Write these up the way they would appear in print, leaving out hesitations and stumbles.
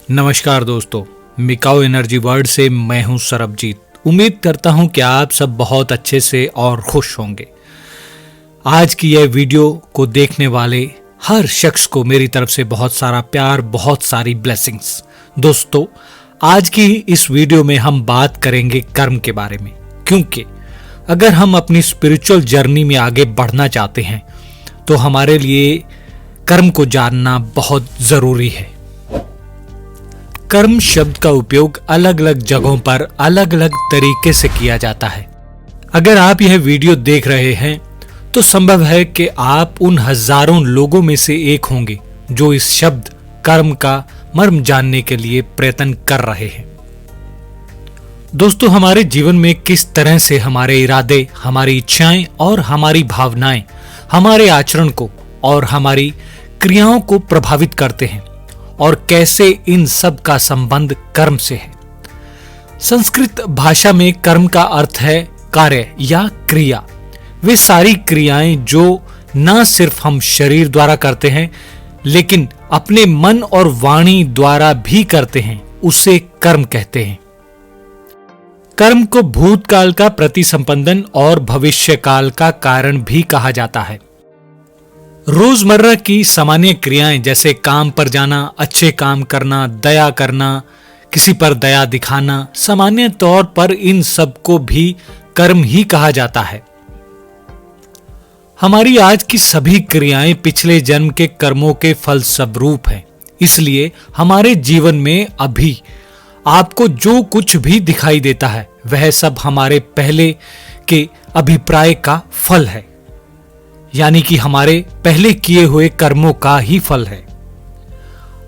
नमस्कार दोस्तों, Mikao energy world से मैं हूं सरबजीत। उम्मीद करता हूं कि आप सब बहुत अच्छे से और खुश होंगे। आज की यह वीडियो को देखने वाले हर शख्स को मेरी तरफ से बहुत सारा प्यार, बहुत सारी ब्लेसिंग्स। दोस्तों, आज की इस वीडियो में हम बात करेंगे कर्म के बारे में, क्योंकि अगर हम अपनी स्पिरिचुअल जर्नी में आगे बढ़ना चाहते हैं तो हमारे लिए कर्म को जानना बहुत जरूरी है। कर्म शब्द का उपयोग अलग अलग जगहों पर अलग अलग तरीके से किया जाता है। अगर आप यह वीडियो देख रहे हैं तो संभव है कि आप उन हजारों लोगों में से एक होंगे जो इस शब्द कर्म का मर्म जानने के लिए प्रयत्न कर रहे हैं। दोस्तों, हमारे जीवन में किस तरह से हमारे इरादे, हमारी इच्छाएं और हमारी भावनाएं हमारे आचरण को और हमारी क्रियाओं को प्रभावित करते हैं और कैसे इन सब का संबंध कर्म से है। संस्कृत भाषा में कर्म का अर्थ है कार्य या क्रिया। वे सारी क्रियाएं जो न सिर्फ हम शरीर द्वारा करते हैं लेकिन अपने मन और वाणी द्वारा भी करते हैं, उसे कर्म कहते हैं। कर्म को भूतकाल का प्रतिसंपंदन और भविष्यकाल का कारण भी कहा जाता है। रोजमर्रा की सामान्य क्रियाएं जैसे काम पर जाना, अच्छे काम करना, दया करना, किसी पर दया दिखाना, सामान्य तौर पर इन सब को भी कर्म ही कहा जाता है। हमारी आज की सभी क्रियाएं पिछले जन्म के कर्मों के फल स्वरूप हैं। इसलिए हमारे जीवन में अभी आपको जो कुछ भी दिखाई देता है वह सब हमारे पहले के अभिप्राय का फल है, यानी कि हमारे पहले किए हुए कर्मों का ही फल है।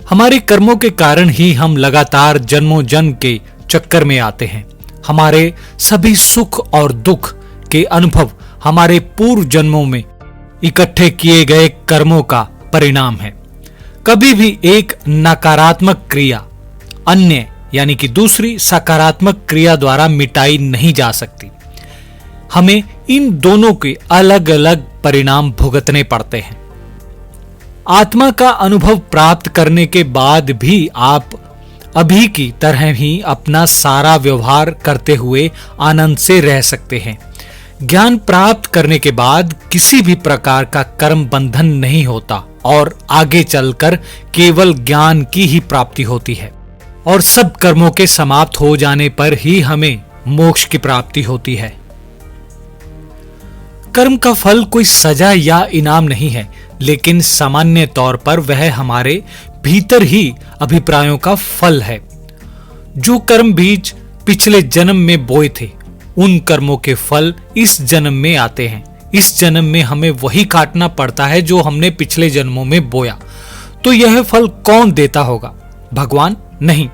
हमारे कर्मों के कारण ही हम लगातार जन्मों जन्म के चक्कर में आते हैं। हमारे सभी सुख और दुख के अनुभव हमारे पूर्व जन्मों में इकट्ठे किए गए कर्मों का परिणाम है। कभी भी एक नकारात्मक क्रिया अन्य यानी कि दूसरी सकारात्मक क्रिया द्वारा मिटाई नहीं जा सकती। हमें इन दोनों के अलग अलग परिणाम भुगतने पड़ते हैं। आत्मा का अनुभव प्राप्त करने के बाद भी आप अभी की तरह ही अपना सारा व्यवहार करते हुए आनंद से रह सकते हैं। ज्ञान प्राप्त करने के बाद किसी भी प्रकार का कर्म बंधन नहीं होता और आगे चलकर केवल ज्ञान की ही प्राप्ति होती है और सब कर्मों के समाप्त हो जाने पर ही हमें मोक्ष की प्राप्ति होती है। कर्म का फल कोई सजा या इनाम नहीं है, लेकिन सामान्य तौर पर वह हमारे भीतर ही अभिप्रायों का फल है। जो कर्म बीज पिछले जन्म में बोए थे, उन कर्मों के फल इस जन्म में आते हैं। इस जन्म में हमें वही काटना पड़ता है जो हमने पिछले जन्मों में बोया। तो यह फल कौन देता होगा? भगवान? नहीं,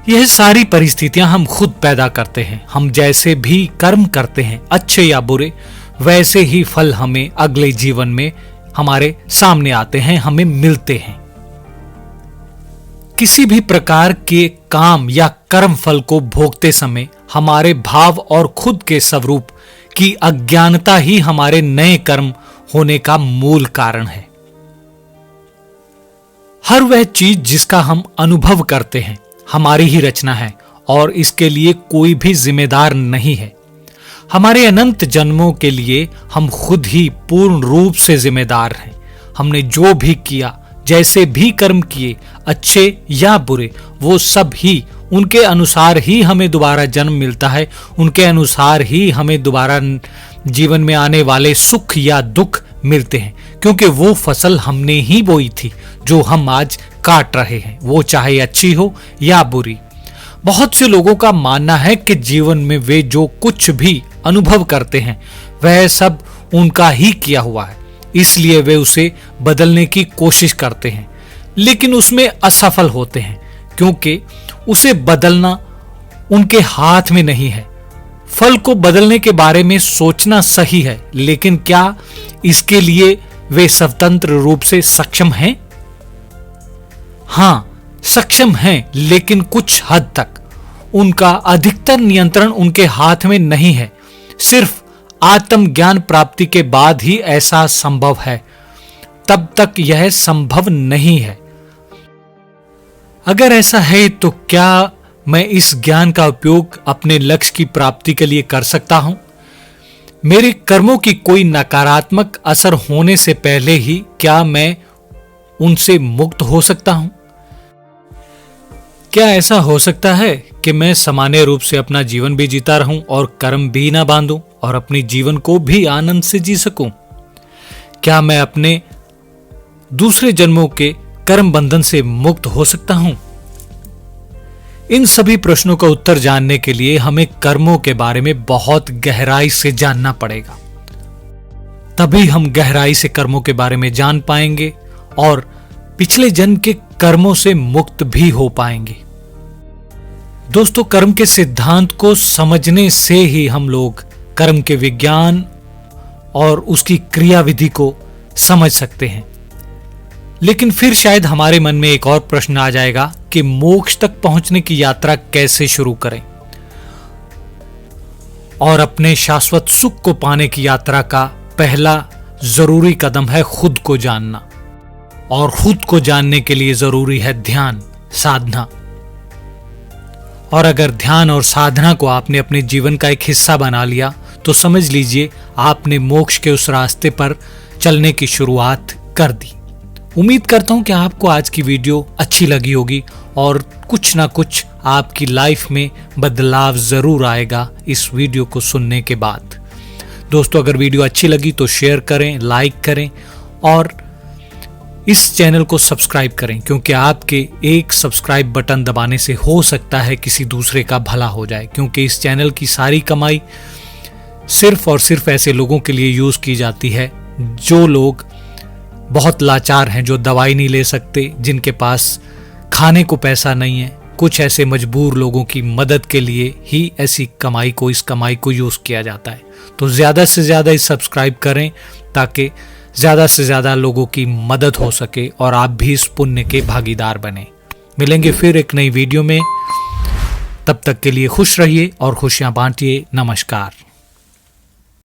यह सारी परिस्थितियां हम खुद पैदा करते हैं। हम जैसे भी कर्म करते हैं, अच्छे या बुरे, वैसे ही फल हमें अगले जीवन में हमारे सामने आते हैं, हमें मिलते हैं। किसी भी प्रकार के काम या कर्म फल को भोगते समय हमारे भाव और खुद के स्वरूप की अज्ञानता ही हमारे नए कर्म होने का मूल कारण है। हर वह चीज जिसका हम अनुभव करते हैं हमारी ही रचना है और इसके लिए कोई भी जिम्मेदार नहीं है। हमारे अनंत जन्मों के लिए हम खुद ही पूर्ण रूप से जिम्मेदार हैं। हमने जो भी किया, जैसे भी कर्म किए, अच्छे या बुरे, वो सब ही उनके अनुसार ही हमें दोबारा जन्म मिलता है। उनके अनुसार ही हमें दोबारा जीवन में आने वाले सुख या दुख मिलते हैं, क्योंकि वो फसल हमने ही बोई थी जो हम आज काट रहे हैं, वो चाहे अच्छी हो या बुरी। बहुत से लोगों का मानना है कि जीवन में वे जो कुछ भी अनुभव करते हैं वह सब उनका ही किया हुआ है, इसलिए वे उसे बदलने की कोशिश करते हैं, लेकिन उसमें असफल होते हैं, क्योंकि उसे बदलना उनके हाथ में नहीं है। फल को बदलने के बारे में सोचना सही है, लेकिन क्या इसके लिए वे स्वतंत्र रूप से सक्षम हैं? हाँ, सक्षम हैं, लेकिन कुछ हद तक। उनका अधिकतर नियंत्रण उनके हाथ में नहीं है। सिर्फ आत्मज्ञान प्राप्ति के बाद ही ऐसा संभव है, तब तक यह संभव नहीं है। अगर ऐसा है तो क्या मैं इस ज्ञान का उपयोग अपने लक्ष्य की प्राप्ति के लिए कर सकता हूं? मेरे कर्मों की कोई नकारात्मक असर होने से पहले ही क्या मैं उनसे मुक्त हो सकता हूं? क्या ऐसा हो सकता है कि मैं सामान्य रूप से अपना जीवन भी जीता रहूं और कर्म भी ना बांधूं और अपनी जीवन को भी आनंद से जी सकूं? क्या मैं अपने दूसरे जन्मों के कर्म बंधन से मुक्त हो सकता हूं? इन सभी प्रश्नों का उत्तर जानने के लिए हमें कर्मों के बारे में बहुत गहराई से जानना पड़ेगा। तभी हम गहराई से कर्मों के बारे में जान पाएंगे और पिछले जन्म के कर्मों से मुक्त भी हो पाएंगे। दोस्तों, कर्म के सिद्धांत को समझने से ही हम लोग कर्म के विज्ञान और उसकी क्रियाविधि को समझ सकते हैं। लेकिन फिर शायद हमारे मन में एक और प्रश्न आ जाएगा कि मोक्ष तक पहुंचने की यात्रा कैसे शुरू करें और अपने शाश्वत सुख को पाने की यात्रा का पहला जरूरी कदम है खुद को जानना, और खुद को जानने के लिए जरूरी है ध्यान, साधना। और अगर ध्यान और साधना को आपने अपने जीवन का एक हिस्सा बना लिया तो समझ लीजिए आपने मोक्ष के उस रास्ते पर चलने की शुरुआत कर दी। उम्मीद करता हूं कि आपको आज की वीडियो अच्छी लगी होगी और कुछ ना कुछ आपकी लाइफ में बदलाव जरूर आएगा इस वीडियो को सुनने के बाद। दोस्तों, अगर वीडियो अच्छी लगी तो शेयर करें, लाइक करें और इस चैनल को सब्सक्राइब करें, क्योंकि आपके एक सब्सक्राइब बटन दबाने से हो सकता है किसी दूसरे का भला हो जाए। क्योंकि इस चैनल की सारी कमाई सिर्फ और सिर्फ ऐसे लोगों के लिए यूज की जाती है जो लोग बहुत लाचार हैं, जो दवाई नहीं ले सकते, जिनके पास खाने को पैसा नहीं है। कुछ ऐसे मजबूर लोगों की मदद के लिए ही ऐसी इस कमाई को यूज किया जाता है। तो ज्यादा से ज्यादा इस सब्सक्राइब करें ताकि ज्यादा से ज्यादा लोगों की मदद हो सके और आप भी इस पुण्य के भागीदार बने। मिलेंगे फिर एक नई वीडियो में, तब तक के लिए खुश रहिए और खुशियां बांटिए। नमस्कार।